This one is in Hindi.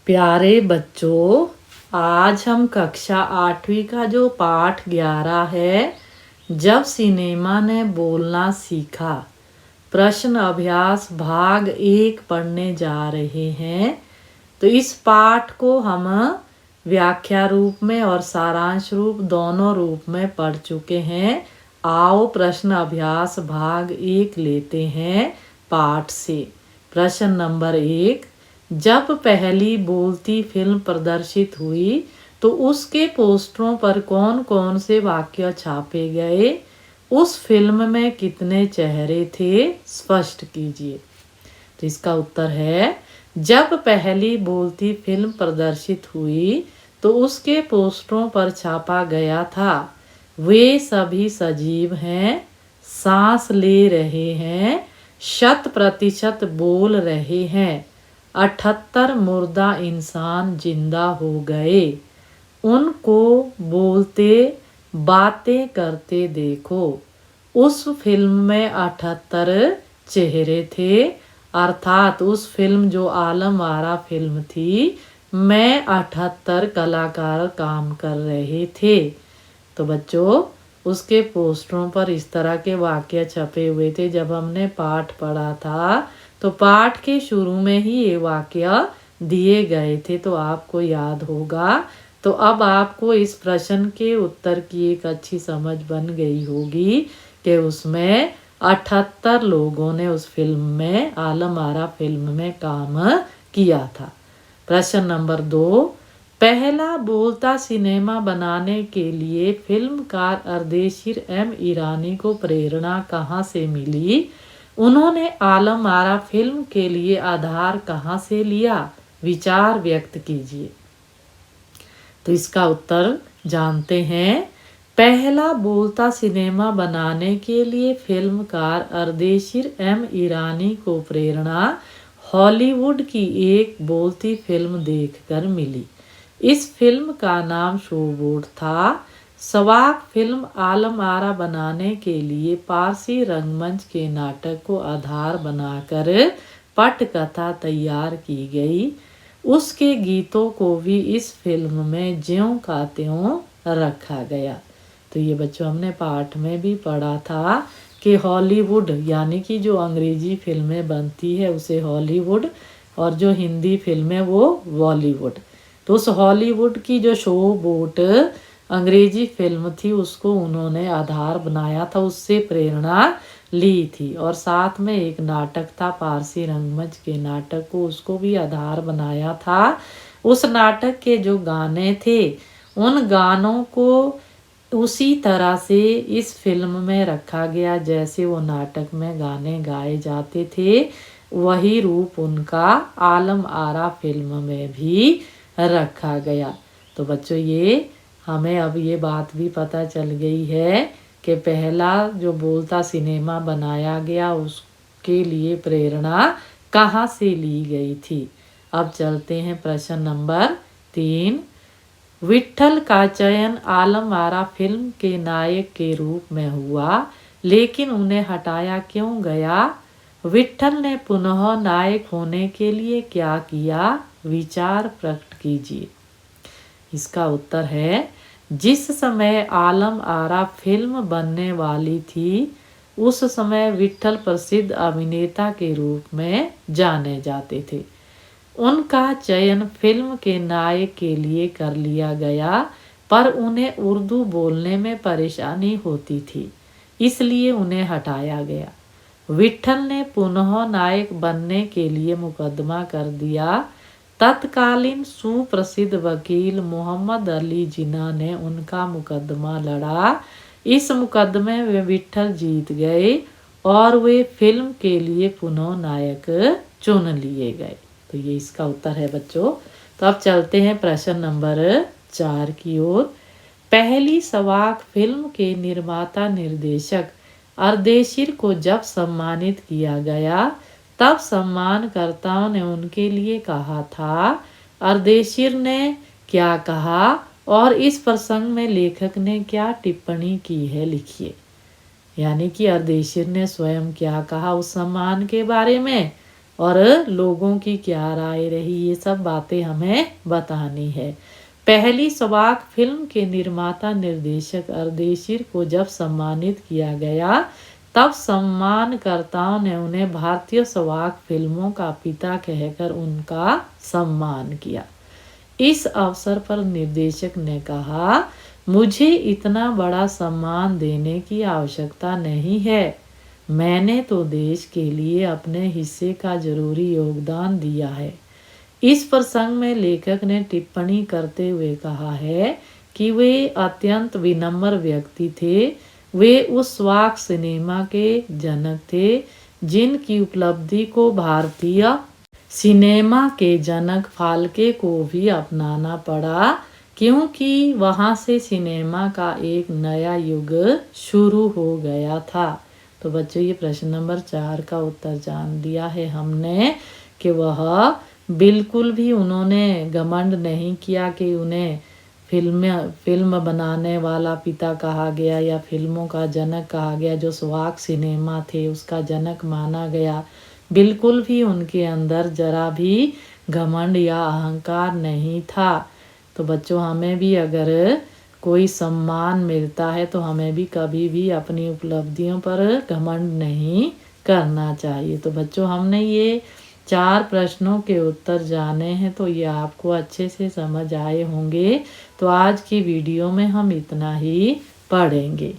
प्यारे बच्चों, आज हम कक्षा 8वीं का जो पाठ 11 है, जब सिनेमा ने बोलना सीखा, प्रश्न अभ्यास भाग 1 पढ़ने जा रहे हैं। तो इस पाठ को हम व्याख्या रूप में और सारांश रूप दोनों रूप में पढ़ चुके हैं। आओ प्रश्न अभ्यास भाग 1 लेते हैं पाठ से। प्रश्न नंबर 1, जब पहली बोलती फिल्म प्रदर्शित हुई तो उसके पोस्टरों पर कौन कौन से वाक्य छापे गए? उस फिल्म में कितने चेहरे थे? स्पष्ट कीजिए। तो इसका उत्तर है, जब पहली बोलती फिल्म प्रदर्शित हुई तो उसके पोस्टरों पर छापा गया था, वे सभी सजीव हैं, सांस ले रहे हैं, 100% बोल रहे हैं, 78 मुर्दा इंसान जिंदा हो गए, उनको बोलते बातें करते देखो। उस फिल्म में 78 चेहरे थे, अर्थात उस फिल्म जो आलम आरा फिल्म थी में 78 कलाकार काम कर रहे थे। तो बच्चों, उसके पोस्टरों पर इस तरह के वाक्य छपे हुए थे। जब हमने पाठ पढ़ा था तो पाठ के शुरू में ही ये वाक्य दिए गए थे, तो आपको याद होगा। तो अब आपको इस प्रश्न के उत्तर की एक अच्छी समझ बन गई होगी कि उसमें 78 लोगों ने उस फिल्म में, आलम आरा फिल्म में काम किया था। प्रश्न नंबर 2, पहला बोलता सिनेमा बनाने के लिए फिल्मकार अर्देशीर एम ईरानी को प्रेरणा कहाँ से मिली? उन्होंने आलम आरा फिल्म के लिए आधार कहाँ से लिया? विचार व्यक्त कीजिए। तो इसका उत्तर जानते हैं। पहला बोलता सिनेमा बनाने के लिए फिल्मकार अर्देशीर एम ईरानी को प्रेरणा हॉलीवुड की एक बोलती फिल्म देखकर मिली। इस फिल्म का नाम शोबोट था। सवाक फिल्म आलम आरा बनाने के लिए पारसी रंगमंच के नाटक को आधार बनाकर पटकथा तैयार की गई। उसके गीतों को भी इस फिल्म में ज्यों का त्यों रखा गया। तो ये बच्चों हमने पाठ में भी पढ़ा था कि हॉलीवुड यानी कि जो अंग्रेजी फिल्में बनती है उसे हॉलीवुड, और जो हिंदी फिल्में वो बॉलीवुड। तो उस हॉलीवुड की जो शो बोट अंग्रेजी फिल्म थी उसको उन्होंने आधार बनाया था, उससे प्रेरणा ली थी। और साथ में एक नाटक था पारसी रंगमंच के नाटक को, उसको भी आधार बनाया था। उस नाटक के जो गाने थे उन गानों को उसी तरह से इस फिल्म में रखा गया, जैसे वो नाटक में गाने गाए जाते थे वही रूप उनका आलम आरा फिल्म में भी रखा गया। तो बच्चों, ये हमें अब ये बात भी पता चल गई है कि पहला जो बोलता सिनेमा बनाया गया उसके लिए प्रेरणा कहाँ से ली गई थी। अब चलते हैं प्रश्न नंबर 3। विट्ठल का चयन आलम आरा फिल्म के नायक के रूप में हुआ, लेकिन उन्हें हटाया क्यों गया? विट्ठल ने पुनः नायक होने के लिए क्या किया? विचार प्रकट कीजिए। इसका उत्तर है, जिस समय आलम आरा फिल्म बनने वाली थी उस समय विट्ठल प्रसिद्ध अभिनेता के रूप में जाने जाते थे। उनका चयन फिल्म के नायक के लिए कर लिया गया, पर उन्हें उर्दू बोलने में परेशानी होती थी, इसलिए उन्हें हटाया गया। विट्ठल ने पुनः नायक बनने के लिए मुकदमा कर दिया। तत्कालीन सुप्रसिद्ध वकील मोहम्मद अली जिन्ना ने उनका मुकदमा लड़ा। इस मुकदमे में विट्ठल जीत गए और वे फिल्म के लिए पुनः नायक चुन लिए गए। तो ये इसका उत्तर है बच्चों। तो अब चलते हैं प्रश्न नंबर 4 की ओर। पहली सवाक फिल्म के निर्माता निर्देशक अर्देशीर को जब सम्मानित किया गया तब सम्मानकर्ताओं ने उनके लिए कहा था। अर्देशीर ने क्या कहा और इस प्रसंग में लेखक ने क्या टिप्पणी की है, लिखिए। यानी कि अर्देशीर ने स्वयं क्या कहा उस सम्मान के बारे में और लोगों की क्या राय रही, ये सब बातें हमें बतानी है। पहली सौगात फिल्म के निर्माता निर्देशक अर्देशीर को जब सम्मानित किया गया तब सम्मानकर्ताओं ने उन्हें भारतीय सौगात फिल्मों का पिता कहकर उनका सम्मान किया। इस अवसर पर निर्देशक ने कहा, मुझे इतना बड़ा सम्मान देने की आवश्यकता नहीं है, मैंने तो देश के लिए अपने हिस्से का जरूरी योगदान दिया है। इस प्रसंग में लेखक ने टिप्पणी करते हुए कहा है कि वे अत्यंत विनम्र व्यक्ति थे। वे उस स्वाक सिनेमा के जनक थे जिनकी उपलब्धि को भारतीय सिनेमा के जनक फाल्के को भी अपनाना पड़ा, क्योंकि वहाँ से सिनेमा का एक नया युग शुरू हो गया था। तो बच्चों ये प्रश्न नंबर 4 का उत्तर जान दिया है हमने कि वह बिल्कुल भी उन्होंने घमंड नहीं किया कि उन्हें फिल्म बनाने वाला पिता कहा गया या फिल्मों का जनक कहा गया, जो स्वाक सिनेमा थे उसका जनक माना गया। बिल्कुल भी उनके अंदर जरा भी घमंड या अहंकार नहीं था। तो बच्चों हमें भी अगर कोई सम्मान मिलता है तो हमें भी कभी भी अपनी उपलब्धियों पर घमंड नहीं करना चाहिए। तो बच्चों हमने ये 4 प्रश्नों के उत्तर जाने हैं, तो ये आपको अच्छे से समझ आए होंगे। तो आज की वीडियो में हम इतना ही पढ़ेंगे।